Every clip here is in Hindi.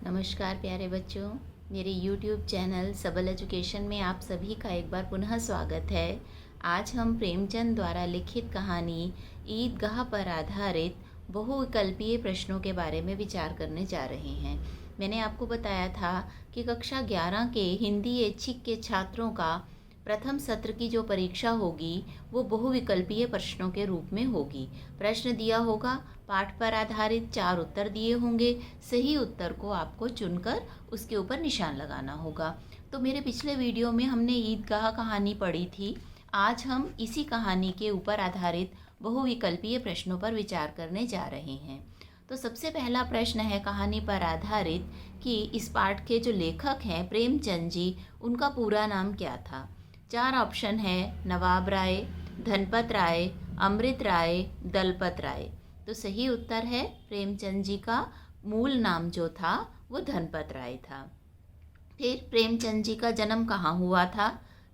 नमस्कार प्यारे बच्चों, मेरे YouTube चैनल सबल एजुकेशन में आप सभी का एक बार पुनः स्वागत है। आज हम प्रेमचंद द्वारा लिखित कहानी ईदगाह पर आधारित बहुविकल्पीय प्रश्नों के बारे में विचार करने जा रहे हैं। मैंने आपको बताया था कि कक्षा 11 के हिंदी ऐच्छिक के छात्रों का प्रथम सत्र की जो परीक्षा होगी वो बहुविकल्पीय प्रश्नों के रूप में होगी। प्रश्न दिया होगा, पाठ पर आधारित 4 उत्तर दिए होंगे, सही उत्तर को आपको चुनकर उसके ऊपर निशान लगाना होगा। तो मेरे पिछले वीडियो में हमने ईदगाह कहानी पढ़ी थी। आज हम इसी कहानी के ऊपर आधारित बहुविकल्पीय प्रश्नों पर विचार करने जा रहे हैं। तो सबसे पहला प्रश्न है कहानी पर आधारित कि इस पाठ के जो लेखक हैं प्रेमचंद जी, उनका पूरा नाम क्या था। 4 ऑप्शन है, नवाब राय, धनपत राय, अमृत राय, दलपत राय। तो सही उत्तर है प्रेमचंद जी का मूल नाम जो था वो धनपत राय था। फिर प्रेमचंद जी का जन्म कहाँ हुआ था।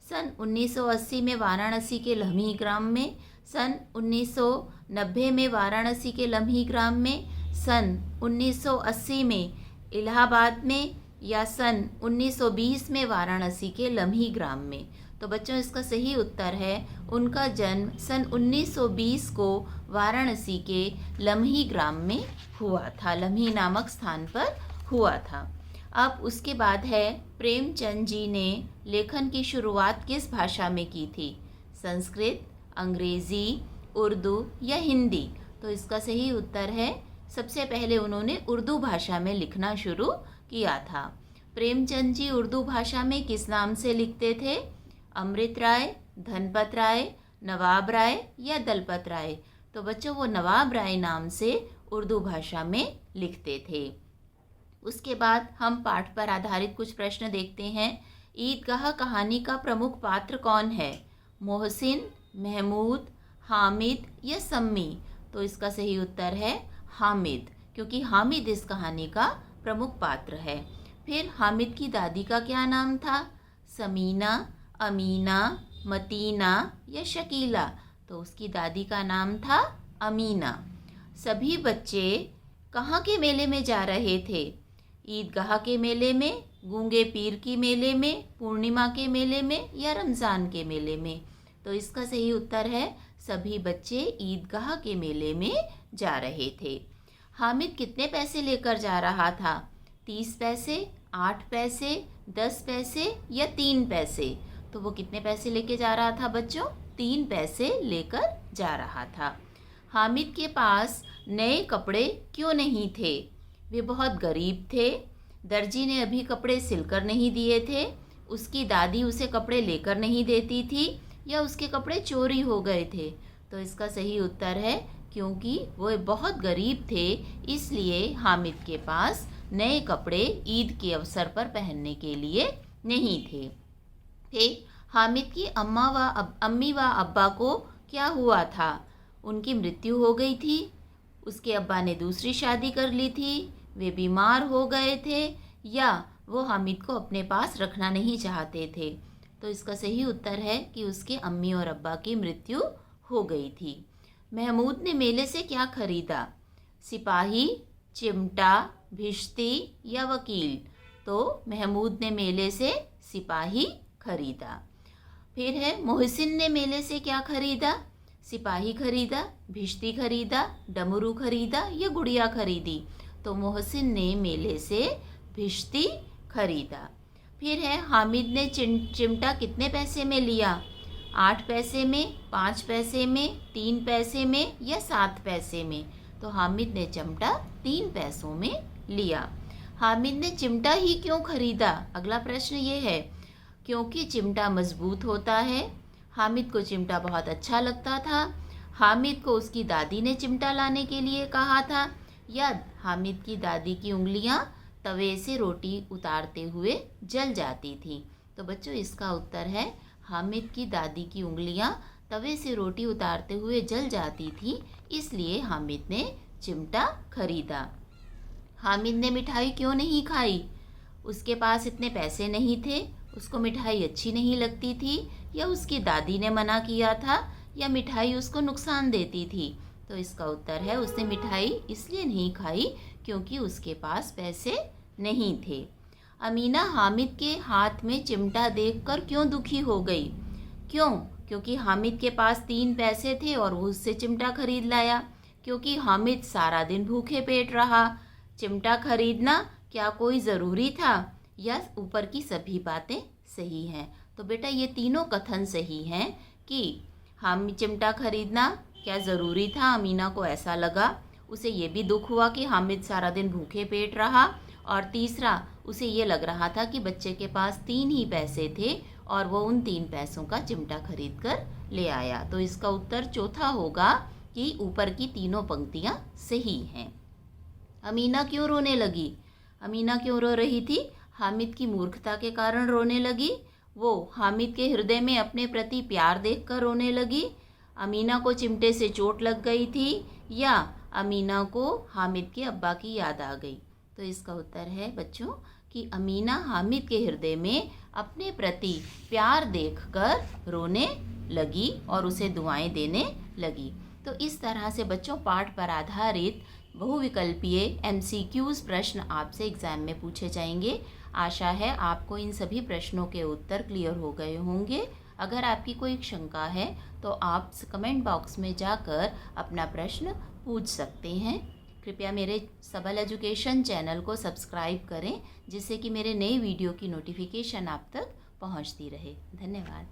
सन 1980 में वाराणसी के लम्ही ग्राम में, सन 1990 में वाराणसी के लम्ही ग्राम में, सन 1980 में इलाहाबाद में, या सन 1920 में वाराणसी के लम्ही ग्राम में। तो बच्चों इसका सही उत्तर है उनका जन्म सन 1920 को वाराणसी के लम्ही ग्राम में हुआ था, लम्ही नामक स्थान पर हुआ था। अब उसके बाद है प्रेमचंद जी ने लेखन की शुरुआत किस भाषा में की थी। संस्कृत, अंग्रेज़ी, उर्दू या हिंदी। तो इसका सही उत्तर है सबसे पहले उन्होंने उर्दू भाषा में लिखना शुरू किया था। प्रेमचंद जी उर्दू भाषा में किस नाम से लिखते थे। अमृत राय, धनपत राय, नवाब राय या दलपत राय। तो बच्चों वो नवाब राय नाम से उर्दू भाषा में लिखते थे। उसके बाद हम पाठ पर आधारित कुछ प्रश्न देखते हैं। ईदगाह कहानी का प्रमुख पात्र कौन है। मोहसिन, महमूद, हामिद या सम्मी। तो इसका सही उत्तर है हामिद, क्योंकि हामिद इस कहानी का प्रमुख पात्र है। फिर हामिद की दादी का क्या नाम था। समीना, अमीना, मतीना या शकीला। तो उसकी दादी का नाम था अमीना। सभी बच्चे कहाँ के मेले में जा रहे थे। ईदगाह के मेले में, गूंगे पीर की मेले में, पूर्णिमा के मेले में या रमज़ान के मेले में। तो इसका सही उत्तर है सभी बच्चे ईदगाह के मेले में जा रहे थे। हामिद कितने पैसे लेकर जा रहा था। 30 पैसे, 8 पैसे, 10 पैसे या 3 पैसे। तो वो कितने पैसे लेके जा रहा था बच्चों। 3 पैसे लेकर जा रहा था। हामिद के पास नए कपड़े क्यों नहीं थे। वे बहुत गरीब थे। दर्जी ने अभी कपड़े सिलकर नहीं दिए थे, उसकी दादी उसे कपड़े लेकर नहीं देती थी, या उसके कपड़े चोरी हो गए थे। तो इसका सही उत्तर है क्योंकि वो बहुत गरीब थे, इसलिए हामिद के पास नए कपड़े ईद के अवसर पर पहनने के लिए नहीं थे। हामिद की अम्मी व अब्बा को क्या हुआ था। उनकी मृत्यु हो गई थी, उसके अब्बा ने दूसरी शादी कर ली थी, वे बीमार हो गए थे, या वो हामिद को अपने पास रखना नहीं चाहते थे। तो इसका सही उत्तर है कि उसके अम्मी और अब्बा की मृत्यु हो गई थी। महमूद ने मेले से क्या खरीदा। सिपाही, चिमटा, भिश्ती या वकील। तो महमूद ने मेले से सिपाही खरीदा। फिर है मोहसिन ने मेले से क्या खरीदा। सिपाही खरीदा, भिश्ती खरीदा, डमरू खरीदा या गुड़िया खरीदी। तो मोहसिन ने मेले से भिश्ती खरीदा। फिर है हामिद ने चिमटा कितने पैसे में लिया। 8 पैसे में, 5 पैसे में, 3 पैसे में या 7 पैसे में। तो हामिद ने चिमटा 3 पैसों में लिया। हामिद ने चिमटा ही क्यों खरीदा। अगला प्रश्न ये है क्योंकि चिमटा मजबूत होता है। हामिद को चिमटा बहुत अच्छा लगता था। हामिद को उसकी दादी ने चिमटा लाने के लिए कहा था, या हामिद की दादी की उंगलियां तवे से रोटी उतारते हुए जल जाती थी। तो बच्चों इसका उत्तर है हामिद की दादी की उंगलियां तवे से रोटी उतारते हुए जल जाती थी, इसलिए हामिद ने चिमटा खरीदा। हामिद ने मिठाई क्यों नहीं खाई। उसके पास इतने पैसे नहीं थे, उसको मिठाई अच्छी नहीं लगती थी, या उसकी दादी ने मना किया था, या मिठाई उसको नुकसान देती थी। तो इसका उत्तर है उसने मिठाई इसलिए नहीं खाई क्योंकि उसके पास पैसे नहीं थे। अमीना हामिद के हाथ में चिमटा देखकर क्यों दुखी हो गई? क्यों? क्योंकि हामिद के पास 3 पैसे थे और वो उससे चिमटा खरीद लाया। क्योंकि हामिद सारा दिन भूखे पेट रहा। चिमटा खरीदना क्या कोई ज़रूरी था? या ऊपर की सभी बातें सही हैं? तो बेटा ये तीनों कथन सही हैं कि हम चिमटा खरीदना क्या ज़रूरी था, अमीना को ऐसा लगा। उसे ये भी दुख हुआ कि हामिद सारा दिन भूखे पेट रहा। और तीसरा, उसे ये लग रहा था कि बच्चे के पास 3 ही पैसे थे और वो उन 3 पैसों का चिमटा खरीद कर ले आया। तो इसका उत्तर चौथा होगा कि ऊपर की तीनों पंक्तियाँ सही हैं। अमीना क्यों रोने लगी? अमीना क्यों रो रही थी? हामिद की मूर्खता के कारण रोने लगी। वो हामिद के हृदय में अपने प्रति प्यार देखकर रोने लगी। अमीना को चिमटे से चोट लग गई थी या अमीना को हामिद के अब्बा की याद आ गई? तो इसका उत्तर है बच्चों कि अमीना हामिद के हृदय में अपने प्रति प्यार देखकर रोने लगी और उसे दुआएं देने लगी। तो इस तरह से बच्चों पाठ पर आधारित बहुविकल्पीय MCQs प्रश्न आपसे एग्ज़ाम में पूछे जाएंगे। आशा है आपको इन सभी प्रश्नों के उत्तर क्लियर हो गए होंगे। अगर आपकी कोई शंका है तो आप कमेंट बॉक्स में जाकर अपना प्रश्न पूछ सकते हैं। कृपया मेरे सबल एजुकेशन चैनल को सब्सक्राइब करें जिससे कि मेरे नए वीडियो की नोटिफिकेशन आप तक पहुंचती रहे। धन्यवाद।